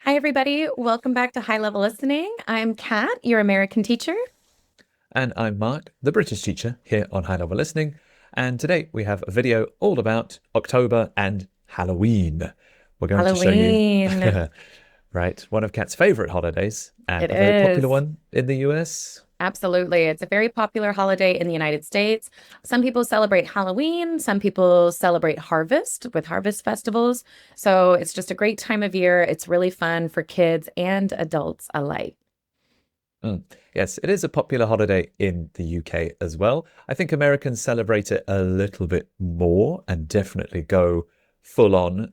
Hi, everybody. Welcome back to High Level Listening. I'm Kat, your American teacher. And I'm Mark, the British teacher here on High Level Listening. And today we have a video all about October and Halloween. We're going to show you, Halloween. right, one of Kat's favorite holidays and It a very popular is. one in the US. Absolutely. It's a very popular holiday in the United States. Some people celebrate Halloween. Some people celebrate harvest with harvest festivals. So it's just a great time of year. It's really fun for kids and adults alike. Mm. Yes, it is a popular holiday in the UK as well. I think Americans celebrate it a little bit more and definitely go full on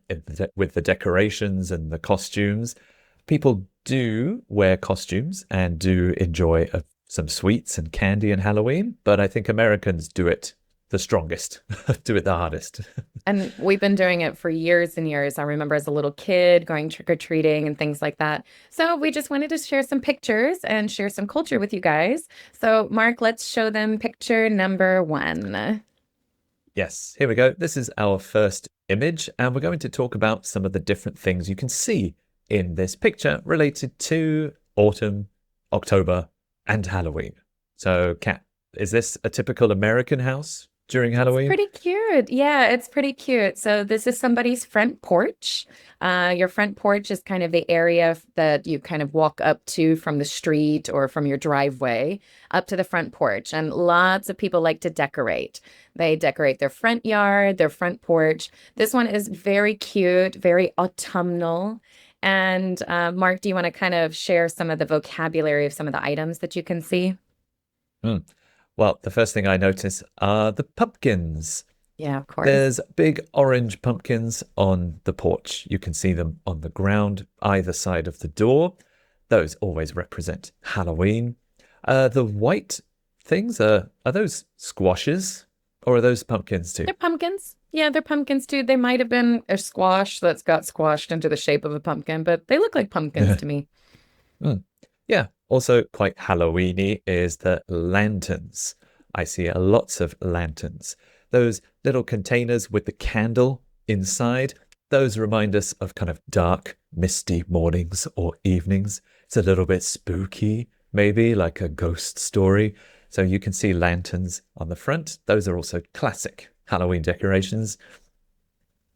with the decorations and the costumes. People do wear costumes and do enjoy some sweets and candy in Halloween, but I think Americans do it the strongest, do it the hardest. And we've been doing it for years and years. I remember as a little kid going trick-or-treating and things like that. So we just wanted to share some pictures and share some culture with you guys. So, Mark, let's show them picture number one. Yes, here we go. This is our first image, and we're going to talk about some of the different things you can see in this picture related to autumn, October, and Halloween. So, Kat, is this a typical American house during It's Halloween? pretty cute. Yeah, it's pretty cute. So this is somebody's front porch. Your front porch is kind of the area that you kind of walk up to from the street or from your driveway up to the front porch. And lots of people like to decorate. They decorate their front yard, their front porch. This one is very cute, very autumnal. And Mark, do you want to kind of share some of the vocabulary of some of the items that you can see? Hmm. Well, the first thing I notice are the pumpkins. Yeah, of course. There's big orange pumpkins on the porch. You can see them on the ground either side of the door. Those always represent Halloween. The white things are those squashes or are those pumpkins too? They're pumpkins. Yeah, they're pumpkins too. They might have been a squash that's got squashed into the shape of a pumpkin, but they look like pumpkins to me. Mm. Yeah, also quite Halloweeny is the lanterns. I see lots of lanterns. Those little containers with the candle inside, those remind us of kind of dark, misty mornings or evenings. It's a little bit spooky, maybe like a ghost story. So you can see lanterns on the front. Those are also classic Halloween decorations.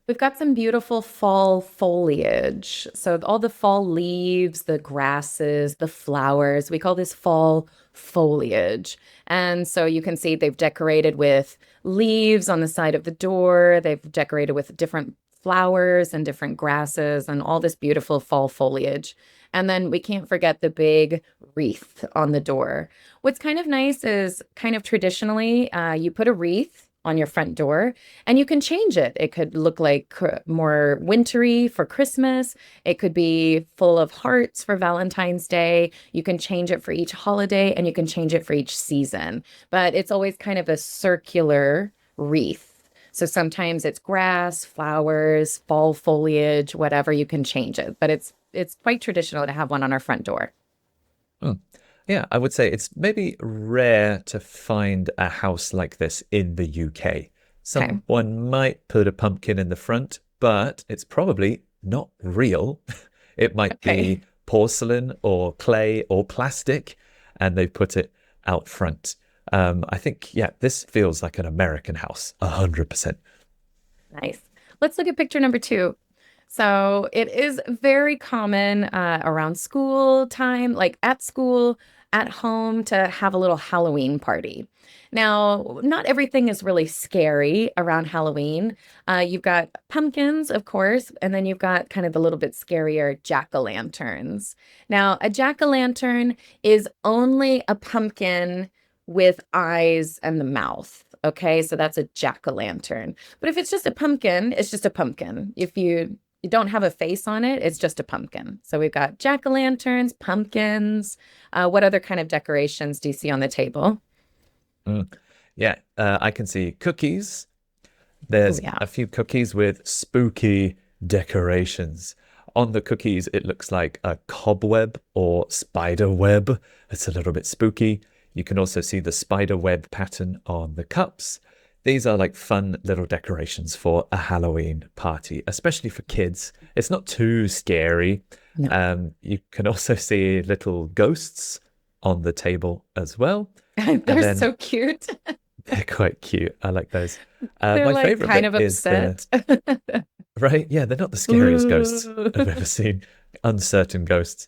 We've got some beautiful fall foliage. So all the fall leaves, the grasses, the flowers, we call this fall foliage. And so you can see they've decorated with leaves on the side of the door. They've decorated with different flowers and different grasses and all this beautiful fall foliage. And then we can't forget the big wreath on the door. What's kind of nice is kind of traditionally, you put a wreath on your front door and you can change it. It could look like more wintry for Christmas. It could be full of hearts for Valentine's Day. You can change it for each holiday and you can change it for each season. But it's always kind of a circular wreath. So sometimes it's grass, flowers, fall foliage, whatever, you can change it. But it's quite traditional to have one on our front door. Hmm. Yeah, I would say it's maybe rare to find a house like this in the UK. Okay. Someone might put a pumpkin in the front, but it's probably not real. It might Okay. be porcelain or clay or plastic, and they put it out front. I think, yeah, this feels like an American house, 100%. Nice. Let's look at picture number two. So it is very common around school time, like at school, at home, to have a little Halloween party. Now, not everything is really scary around Halloween. You've got pumpkins, of course, and then you've got kind of the little bit scarier jack-o'-lanterns. Now, a jack-o'-lantern is only a pumpkin with eyes and the mouth. Okay, so that's a jack-o'-lantern. But if it's just a pumpkin, it's just a pumpkin. If you don't have a face on it, it's just a pumpkin. So we've got jack-o'-lanterns, pumpkins. What other kind of decorations do you see on the table? Mm. Yeah, I can see cookies. Oh, There's yeah. a few cookies with spooky decorations. On the cookies, it looks like a cobweb or spider web. It's a little bit spooky. You can also see the spider web pattern on the cups. These are like fun little decorations for a Halloween party, especially for kids. It's not too scary. No. You can also see little ghosts on the table as well. And They're then so cute. they're quite cute. I like those. They're My like favorite kind bit of is the, upset. right? Yeah, they're not the scariest ghosts Ooh. I've ever seen. Uncertain ghosts.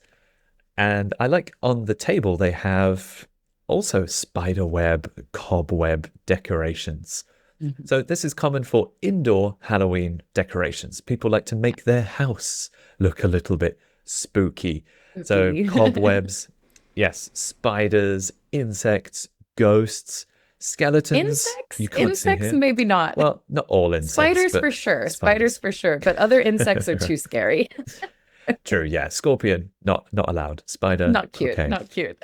And I like on the table, they have also spider web, cobweb decorations. Mhm. So this is common for indoor Halloween decorations. People like to make their house look a little bit spooky. So Spooky. cobwebs, yes, spiders, insects, ghosts, skeletons. Insects? You can't see Insects, here. maybe not. Well, not all insects, Spiders but for sure. Spiders spiders. for sure. But other insects are too scary. True, yeah. Scorpion, not allowed. Spider, Not cute. okay, Not cute.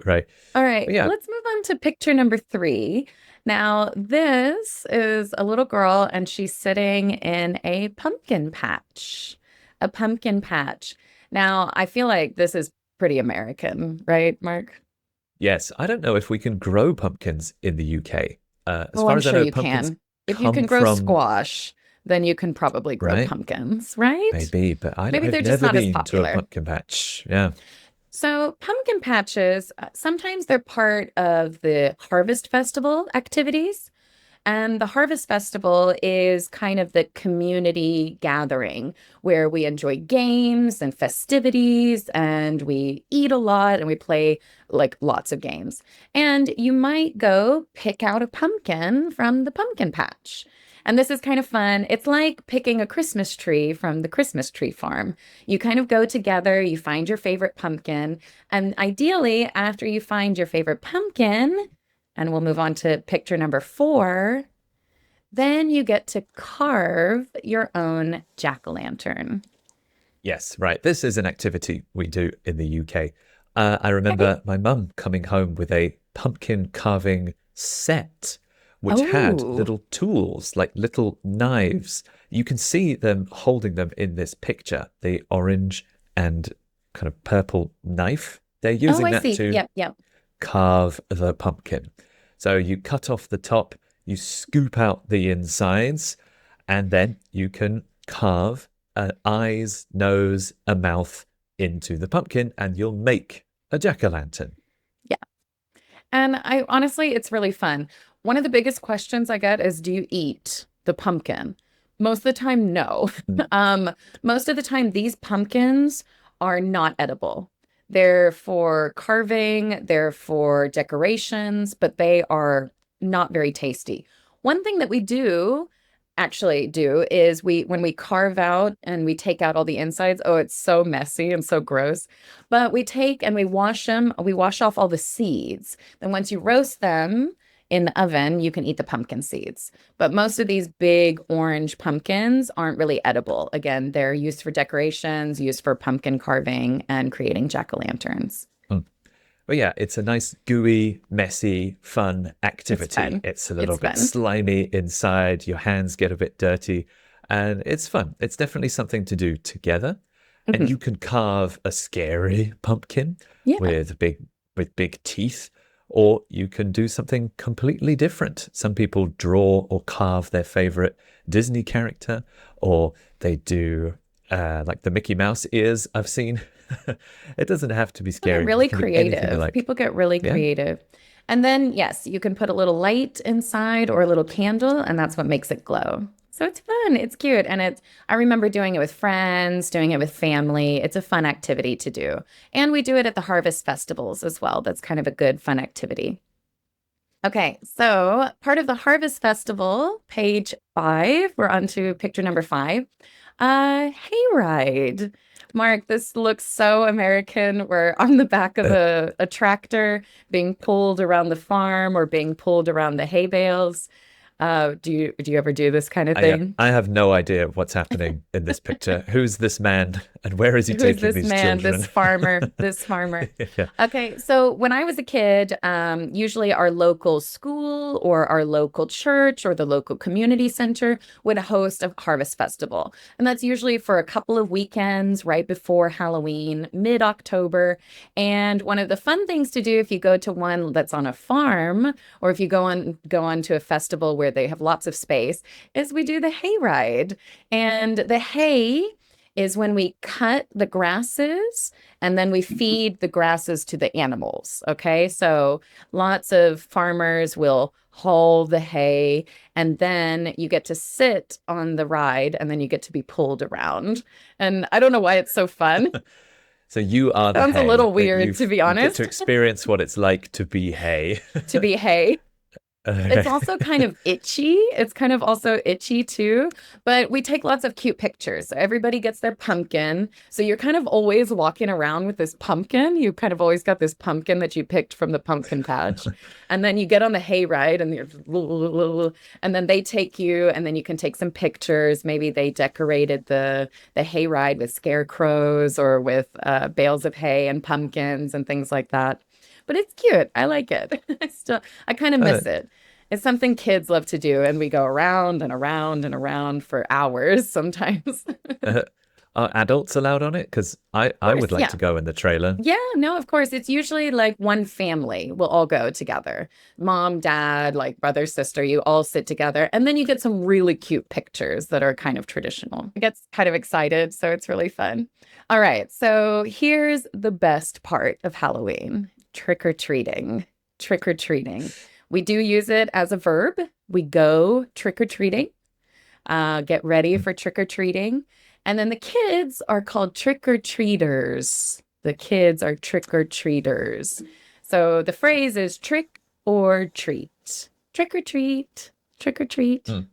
right. All right, But yeah, let's move on to picture number three. Now, this is a little girl and she's sitting in a pumpkin patch. A pumpkin patch. Now, I feel like this is pretty American, right, Mark? yes. I don't know if we can grow pumpkins in the UK. As Oh, far I'm as I sure know, you pumpkins can. If you can come grow from, squash, then you can probably grow right? pumpkins, right? Maybe, but Maybe I've they're just never not as been to a popular. pumpkin patch. Yeah. So, pumpkin patches, sometimes they're part of the Harvest Festival activities. And the Harvest Festival is kind of the community gathering where we enjoy games and festivities and we eat a lot and we play like lots of games. And you might go pick out a pumpkin from the pumpkin patch. And this is kind of fun. It's like picking a Christmas tree from the Christmas tree farm. You kind of go together, you find your favorite pumpkin, and ideally, after you find your favorite pumpkin, and we'll move on to picture number four, then you get to carve your own jack-o'-lantern. Yes, right. This is an activity we do in the UK. I Okay. remember my mum coming home with a pumpkin carving set, which had Oh, little tools like little knives. You can see them holding them in this picture, the orange and kind of purple knife. They're oh, using I that see. to Yep, yep. carve the pumpkin. So you cut off the top, you scoop out the insides, and then you can carve eyes, nose, a mouth into the pumpkin, and you'll make a jack-o'-lantern. Yeah. And I honestly, it's really fun. One of the biggest questions I get is, do you eat the pumpkin? Most of the time, no. Mm. Um, Most of the time, these pumpkins are not edible. They're for carving, they're for decorations, but they are not very tasty. One thing that we do actually do is when we carve out and we take out all the insides, oh, it's so messy and so gross. But we take and we wash them, we wash off all the seeds. Then once you roast them in the oven, you can eat the pumpkin seeds. But most of these big orange pumpkins aren't really edible. Again, they're used for decorations, used for pumpkin carving and creating jack-o'-lanterns. Mm. But yeah, it's a nice, gooey, messy, fun It's activity. fun. It's a little It's bit fun. slimy inside, your hands get a bit dirty, and it's fun. It's definitely something to do together. And Mhm. you can carve a scary pumpkin Yeah. with big teeth, or you can do something completely different. Some people draw or carve their favorite Disney character, or they do like the Mickey Mouse ears I've seen. It doesn't have to be People get scary. really It can be anything you creative. like. People get really Yeah. creative. And then, yes, you can put a little light inside or a little candle, and that's what makes it glow. So it's fun. It's cute. And I remember doing it with friends, doing it with family. It's a fun activity to do. And we do it at the harvest festivals as well. That's kind of a good, fun activity. Okay, so part of the Harvest Festival, page five, we're on to picture number five. Hayride. Mark, this looks so American. We're on the back of Uh, a tractor being pulled around the farm or being pulled around the hay bales. Do you ever do this kind of thing? I have no idea what's happening in this picture. Who's this man and where is he Who is taking this these man, children? this farmer, this farmer? Yeah. Okay, so when I was a kid, usually our local school or our local church or the local community center would host a harvest festival. And that's usually for a couple of weekends right before Halloween, mid-October. And one of the fun things to do if you go to one that's on a farm or if you go on to a festival where they have lots of space is we do the hay ride. And the hay is when we cut the grasses and then we feed the grasses to the animals. Okay. So lots of farmers will haul the hay and then you get to sit on the ride and then you get to be pulled around. And I don't know why it's so fun. So you are the Sounds a hay. little weird, to be You get to honest, experience what it's like to be hay. to be hay. It's Okay. also kind of itchy. It's kind of also itchy too, but we take lots of cute pictures. So everybody gets their pumpkin. So you're kind of always walking around with this pumpkin. You kind of always got this pumpkin that you picked from the pumpkin patch. And then you get on the hayride and and then they take you and then you can take some pictures. Maybe they decorated the hayride with scarecrows or with bales of hay and pumpkins and things like that. But it's cute. I like it. I kind of Uh, miss it. It's something kids love to do, and we go around and around and around for hours sometimes. Of uh, are adults allowed on it? Because I course, would like yeah. to go in the trailer. Yeah, no, of course. It's usually like one family will all go together. Mom, dad, like brother, sister, you all sit together. And then you get some really cute pictures that are kind of traditional. I get kind of excited, so it's really fun. All right, so here's the best part of Halloween, trick-or-treating. Trick-or-treating. We do use it as a verb. We go trick-or-treating, get ready for trick-or-treating. And then the kids are called trick-or-treaters. The kids are trick-or-treaters. So the phrase is trick or treat. Trick or treat. Trick or treat. Mm.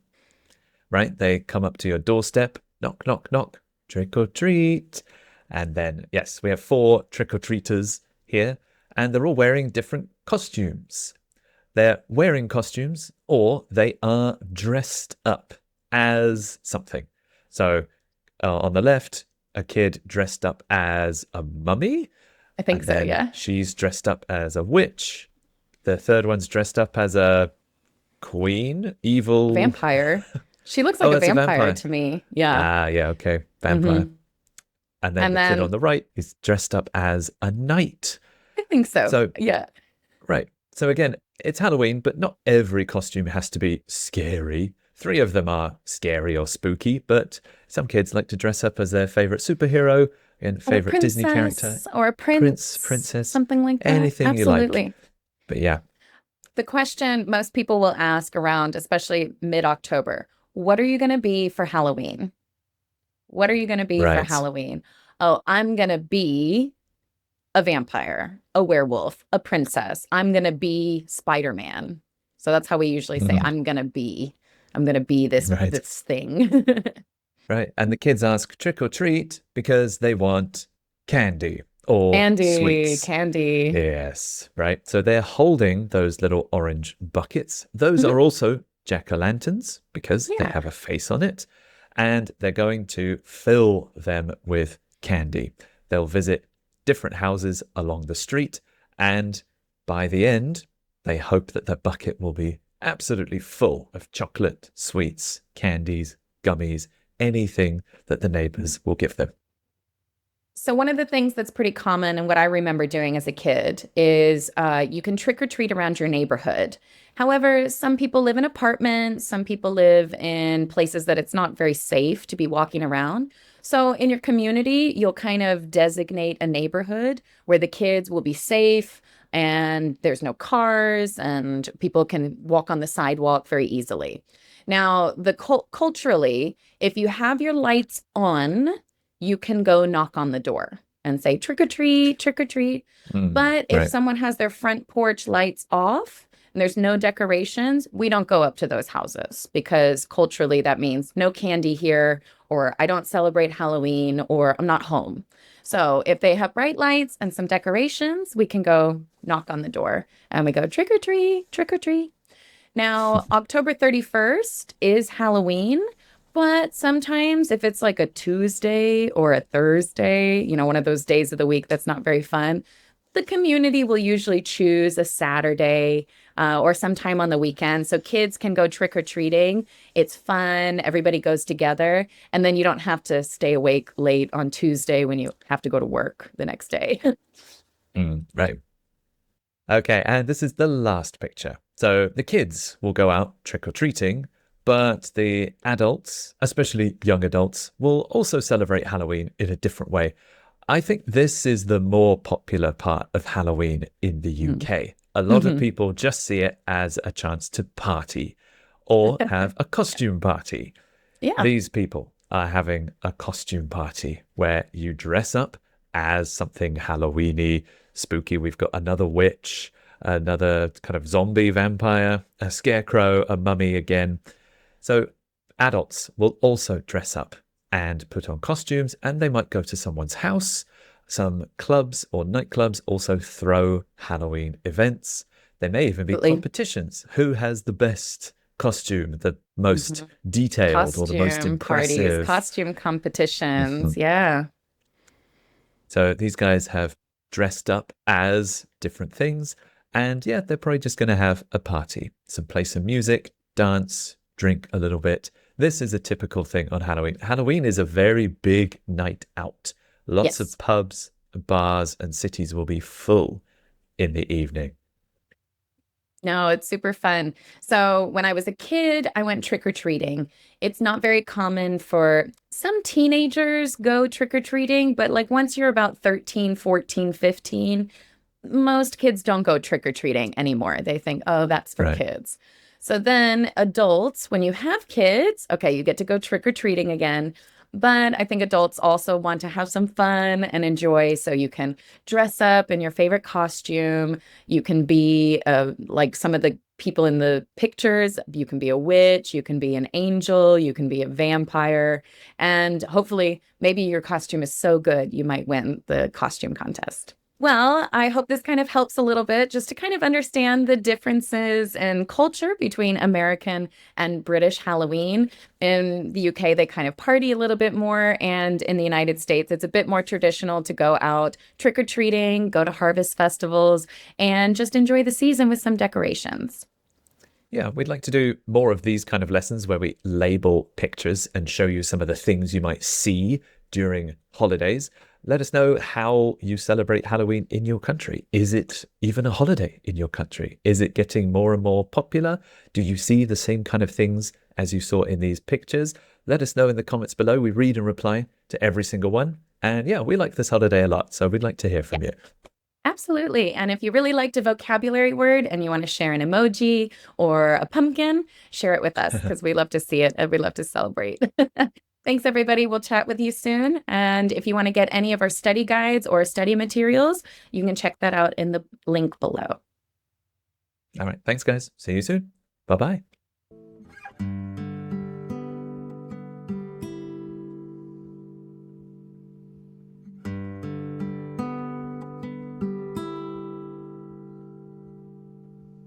Right? They come up to your doorstep, knock, knock, knock, trick or treat. And then, yes, we have 4 trick-or-treaters here, and they're all wearing different costumes. They're wearing costumes or they are dressed up as something. So on the left, a kid dressed up as a mummy. I think And so, then yeah. she's dressed up as a witch. The third one's dressed up as a queen, evil. Vampire. She looks Oh, like a that's a vampire vampire. to me. Yeah. Ah, yeah, okay. Vampire. Hmm. And then And the kid then on the right is dressed up as a knight. I think so. So, Yeah. right. So again, it's Halloween, but not every costume has to be scary. 3 of them are scary or spooky, but some kids like to dress up as their favorite superhero and Or a favorite Disney character. princess or a Prince, prince, princess, something like that. anything you like. Absolutely. But yeah, The question most people will ask around, especially mid-October, what are you going to be for Halloween? What are you going to be for right. Halloween? Oh, I'm going to be a vampire, a werewolf, a princess. I'm going to be Spider-Man. So that's how we usually say Mhm. I'm going to be this Right. this thing. Right. And the kids ask trick or treat because they want candy or Candy, sweets. candy. Yes, right. So they're holding those little orange buckets. Those Mhm. are also jack-o'-lanterns because they Yeah. have a face on it. And they're going to fill them with candy. They'll visit different houses along the street. And by the end, they hope that the bucket will be absolutely full of chocolate, sweets, candies, gummies, anything that the neighbors will give them. So one of the things that's pretty common and what I remember doing as a kid is you can trick or treat around your neighborhood. However, some people live in apartments, some people live in places that it's not very safe to be walking around. So in your community, you'll kind of designate a neighborhood where the kids will be safe and there's no cars and people can walk on the sidewalk very easily. Now, culturally, if you have your lights on, you can go knock on the door and say trick or treat, trick or treat. But if Right. someone has their front porch lights off and there's no decorations, we don't go up to those houses because culturally that means no candy here, or I don't celebrate Halloween, or I'm not home. So if they have bright lights and some decorations, we can go knock on the door and we go trick or treat, trick or treat. Now, October 31st is Halloween, but sometimes if it's like a Tuesday or a Thursday, one of those days of the week that's not very fun, the community will usually choose a Saturday or sometime on the weekend. So kids can go trick or treating. It's fun. Everybody goes together. And then you don't have to stay awake late on Tuesday when you have to go to work the next day. Right. Okay, and this is the last picture. So the kids will go out trick or treating, But the adults, especially young adults, will also celebrate Halloween in a different way. I think this is the more popular part of Halloween in the Mm. UK. A lot of people just see it as a chance to party or have a costume party. Yeah, These people are having a costume party where you dress up as something Halloweeny, spooky. We've got another witch, another kind of zombie vampire, a scarecrow, a mummy again. So adults will also dress up and put on costumes, and they might go to someone's house. Some clubs or nightclubs also throw Halloween events. There may even be absolutely. competitions. Who has the best costume, the most Mhm. detailed or the most Costume parties, impressive? costume competitions. Mhm. Yeah. So these guys have dressed up as different things. And yeah, they're probably just going to have a party, play some music, dance, drink a little bit. This is a typical thing on Halloween. Halloween is a very big night out. Lots of Yes. pubs, bars, and cities will be full in the evening. No, it's super fun. So when I was a kid, I went trick-or-treating. It's not very common for some teenagers go trick-or-treating, but like once you're about 13, 14, 15, most kids don't go trick-or-treating anymore. They think, oh, that's for Right. kids. So then adults, when you have kids, okay, you get to go trick-or-treating again. But I think adults also want to have some fun and enjoy. So you can dress up in your favorite costume. You can be like some of the people in the pictures. You can be a witch. You can be an angel. You can be a vampire. And hopefully, maybe your costume is so good, you might win the costume contest. Well, I hope this kind of helps a little bit just to kind of understand the differences in culture between American and British Halloween. In the UK, they kind of party a little bit more. And in the United States, it's a bit more traditional to go out trick or treating, go to harvest festivals, and just enjoy the season with some decorations. Yeah, we'd like to do more of these kind of lessons where we label pictures and show you some of the things you might see during holidays. Let us know how you celebrate Halloween in your country. Is it even a holiday in your country? Is it getting more and more popular? Do you see the same kind of things as you saw in these pictures? Let us know in the comments below. We read and reply to every single one. And yeah, we like this holiday a lot, so we'd like to hear from you. Absolutely. And if you really liked a vocabulary word and you want to share an emoji or a pumpkin, share it with us because we love to see it and we love to celebrate. Thanks, everybody. We'll chat with you soon. And if you want to get any of our study guides or study materials, you can check that out in the link below. All right. Thanks, guys. See you soon. Bye bye.